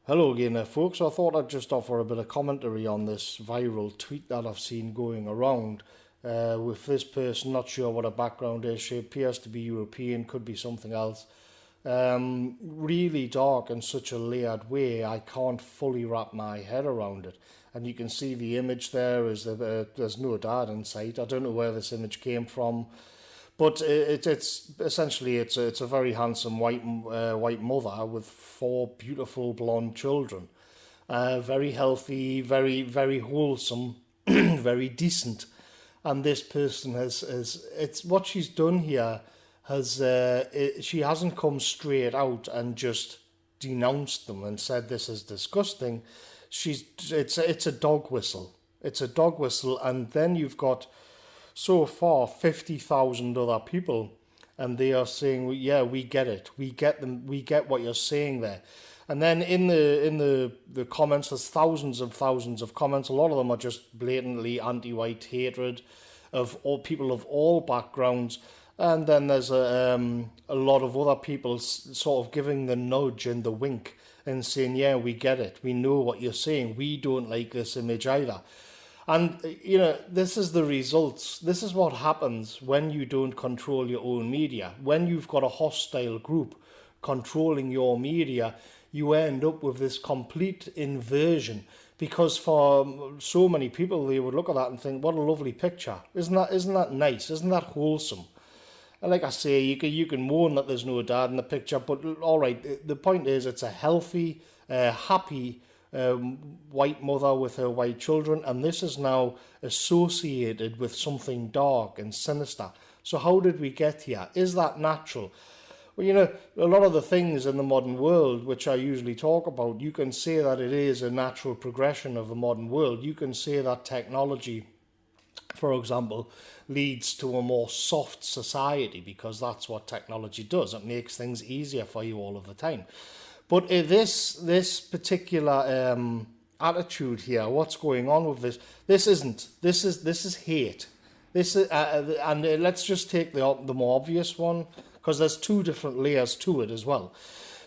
Hello again there, folks. I thought I'd just offer a bit of commentary on this viral tweet that I've seen going around with this person. Not sure what her background is. She appears to be European, could be something else. Really dark in such a layered way, I can't fully wrap my head around it. And you can see the image there is that there's no dad in sight. I don't know where this image came from. But it's essentially it's a very handsome white mother with four beautiful blonde children, very healthy, very wholesome, very decent. And this person has it's what she's done here has she hasn't come straight out and just denounced them and said this is disgusting. It's a dog whistle. It's a dog whistle, and then you've got so far 50,000 other people, and they are saying, yeah, we get it, we get them, we get what you're saying there. And then in the comments, there's thousands and thousands of comments. A lot of them are just blatantly anti-white hatred of all people of all backgrounds. And then there's a lot of other people sort of giving the nudge and the wink and saying, yeah, we get it, we know what you're saying, we don't like this image either. And, you know, this is the results. This is what happens when you don't control your own media. When you've got a hostile group controlling your media, you end up with this complete inversion. Because for so many people, they would look at that and think, what a lovely picture. Isn't that nice? Isn't that wholesome? And like I say, you can moan that there's no dad in the picture, but all right, the point is it's a healthy, happy white mother with her white children, and this is now associated with something dark and sinister. So how did we get here? Is that natural? Well, you know, a lot of the things in the modern world, which I usually talk about, you can say that it is a natural progression of the modern world. You can say that technology, for example, leads to a more soft society, because that's what technology does. It makes things easier for you all of the time. But this particular attitude here, what's going on with this? This is hate. This is, and let's just take the more obvious one, because there's two different layers to it as well.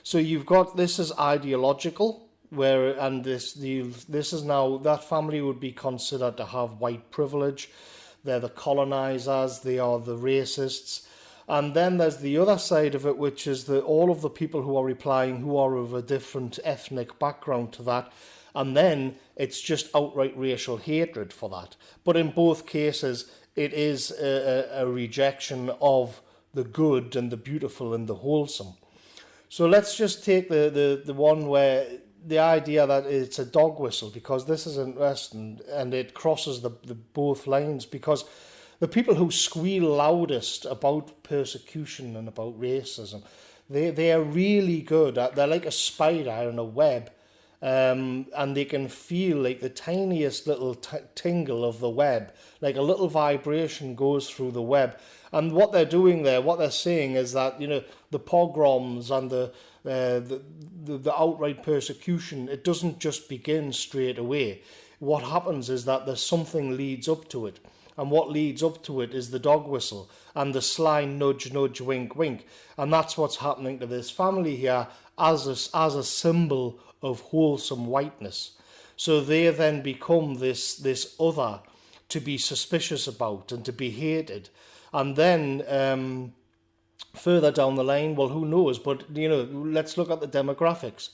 So you've got, this is ideological, and this is now, that family would be considered to have white privilege. They're the colonizers. They are the racists. And then there's the other side of it, which is all of the people who are replying who are of a different ethnic background to that. And then it's just outright racial hatred for that. But in both cases, it is a rejection of the good and the beautiful and the wholesome. So let's just take the one where the idea that it's a dog whistle, because this is interesting and it crosses the both lines, because the people who squeal loudest about persecution and about racism, they are really good. They're like a spider in a web, and they can feel like the tiniest little tingle of the web, like a little vibration goes through the web. And what they're doing there, what they're saying is that, you know, the pogroms and the outright persecution, it doesn't just begin straight away. What happens is that there's something leads up to it. And what leads up to it is the dog whistle and the sly nudge, nudge, wink, wink. And that's what's happening to this family here as a symbol of wholesome whiteness. So they then become this other to be suspicious about and to be hated. And then further down the line, well, who knows? But, you know, let's look at the demographics.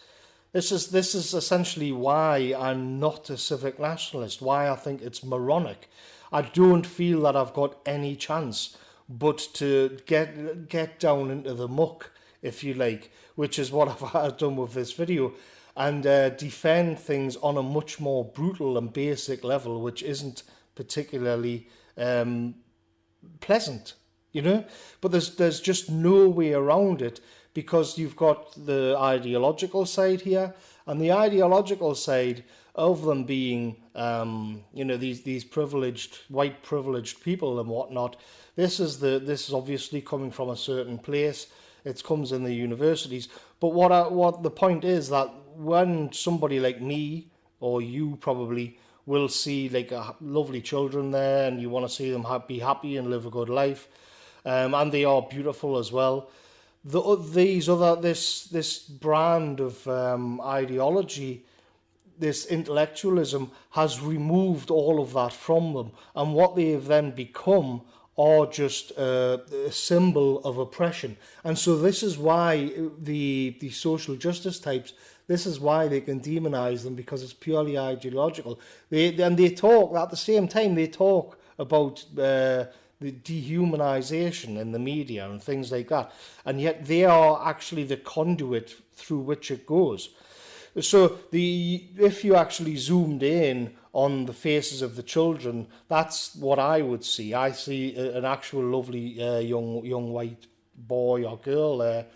This is essentially why I'm not a civic nationalist, why I think it's moronic. I don't feel that I've got any chance but to get down into the muck, if you like, which is what I've done with this video, and defend things on a much more brutal and basic level, which isn't particularly pleasant, you know. But there's just no way around it, because you've got the ideological side here, and the ideological side of them being, you know, these privileged, white privileged people and whatnot. This is obviously coming from a certain place. It comes in the universities. But what the point is that when somebody like me or you probably will see like lovely children there, and you want to see them be happy and live a good life, and they are beautiful as well. this brand of ideology, this intellectualism, has removed all of that from them, and what they have then become are just a symbol of oppression. And so this is why the social justice types, this is why they can demonize them, because it's purely ideological. They talk at the same time, they talk about the dehumanization in the media and things like that, and yet they are actually the conduit through which it goes. So if you actually zoomed in on the faces of the children, that's what I would see. I see an actual lovely young white boy or girl there,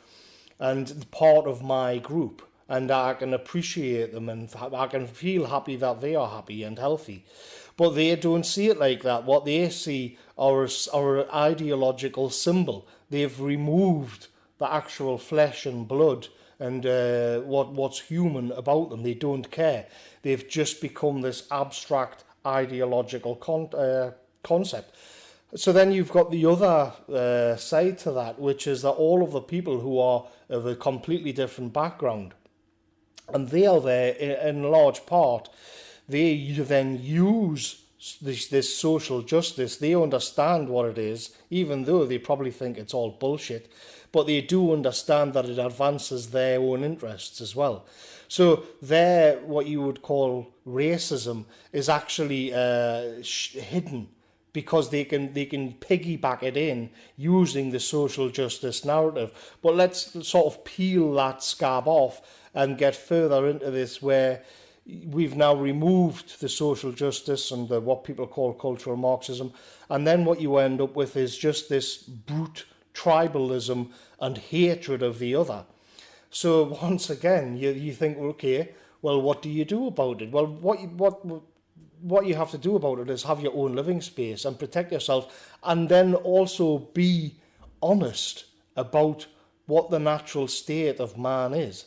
and part of my group, and I can appreciate them, and I can feel happy that they are happy and healthy. But they don't see it like that. What they see are an ideological symbol. They've removed the actual flesh and blood and what's human about them. They don't care. They've just become this abstract ideological concept. So then you've got the other side to that, which is that all of the people who are of a completely different background, and they are there in large part, they then use this social justice. They understand what it is, even though they probably think it's all bullshit, but they do understand that it advances their own interests as well. So what you would call racism is actually hidden, because they can piggyback it in using the social justice narrative. But let's sort of peel that scab off and get further into this, where we've now removed the social justice and what people call cultural Marxism, and then what you end up with is just this brute tribalism and hatred of the other. So once again, you think, okay, well, what do you do about it? Well, what you have to do about it is have your own living space and protect yourself, and then also be honest about what the natural state of man is.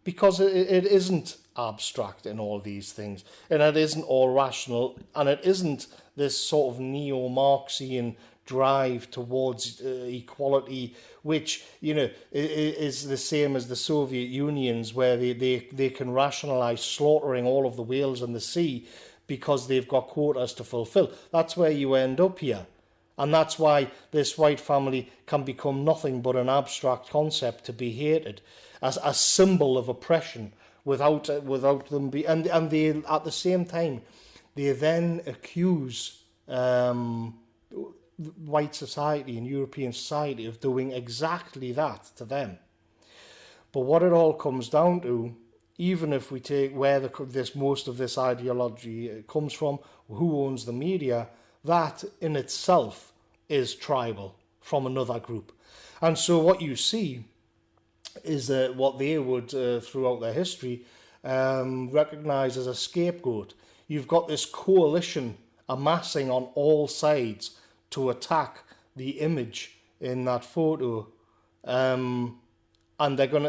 Because it isn't abstract in all these things, and it isn't all rational, and it isn't this sort of neo-Marxian drive towards equality, which, you know, is the same as the Soviet Union's, where they can rationalize slaughtering all of the whales in the sea because they've got quotas to fulfill. That's where you end up here. And that's why this white family can become nothing but an abstract concept to be hated, as a symbol of oppression, without them be, and they, at the same time, they then accuse white society and European society of doing exactly that to them. But what it all comes down to, even if we take where most of this ideology comes from, who owns the media, that in itself is tribal from another group. And so what you see is that what they would, throughout their history, recognise as a scapegoat. You've got this coalition amassing on all sides to attack the image in that photo, and it's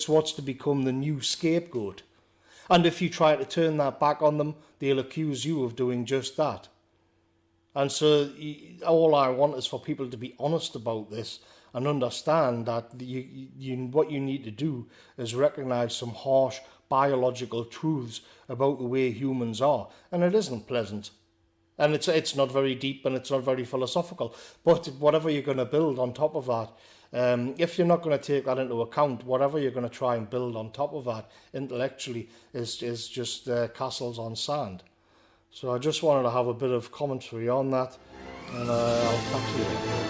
what's to become the new scapegoat. And if you try to turn that back on them, they'll accuse you of doing just that. And so all I want is for people to be honest about this and understand that what you need to do is recognise some harsh biological truths about the way humans are. And it isn't pleasant. And it's not very deep, and it's not very philosophical. But whatever you're going to build on top of that, if you're not going to take that into account, whatever you're going to try and build on top of that intellectually is just castles on sand. So I just wanted to have a bit of commentary on that, and I'll catch you later.